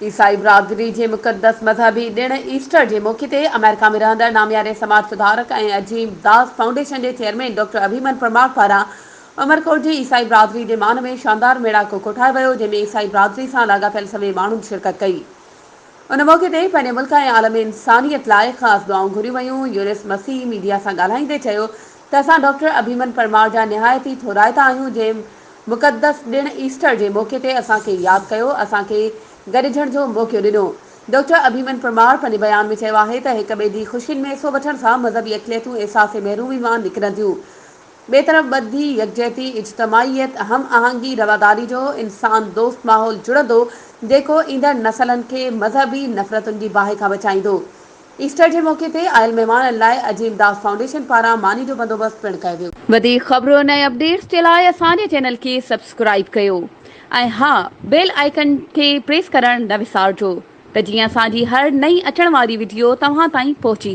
ईसाई बिरादरी जे मुक़दस मज़हबी ॾिण ईस्टर जे मौक़े ते अमेरिका में रहंदड़ नामियारे समाज सुधारक ऐं अजीम दास फाउंडेशन जे चेयरमैन डॉक्टर अभिमन परमार पारां अमरकोट जी ईसाई बिरादरी जे मान में शानदार मेड़ाको कोठायो वियो, जंहिंमें ईसाई बिरादरी सां लाॻापियल सभई माण्हुनि शिरकत कई। उन मौक़े ते पंहिंजे मुल्क ऐं आलम इंसानियत लाइ ख़ासि दुआऊं घुरियूं वयूं। यूनिस मसीह मीडिया सां ॻाल्हाईंदे चयो त असां डॉक्टर अभिमन परमार जा निहायती थोराइता आहियूं, जंहिं मुक़दस ॾिण ईस्टर जे मौक़े ते असांखे यादि कयो, असांखे गॾिजण जो मौक़ो ॾिनो। डॉक्टर अभिमन परमार पंहिंजे बयान में चयो आहे त हिक ॿिए जी ख़ुशियुनि में हिसो वठण सां मज़हबी अक़लियतूं अहसास महरूमी मां निकिरंदियूं। ॿिए तरफ़ ॿधी यकजहती, इज्तमाहीत, हम आहंगी, रवादारी जो इंसान दोस्त माहौल जुड़ंदो, जेको ईंदड़ नसलनि खे मज़हबी नफ़रतुनि जी बाहि खां बचाईंदो। ईस्टर जे मौक़े ते आयल महिमाननि लाइ अजीम दास फाउंडेशन पारां मानी जो बंदोबस्तु पिणु कयो वियो। वधीक ख़बरुनि ऐं अपडेट्स जे लाइ असांजे चैनल खे सब्सक्राइब कयो ऐं हा, बेल आइकन खे प्रेस करणु न विसारिजो त जीअं असांजी हर नई अचण वारी वीडियो तव्हां ताईं पहुची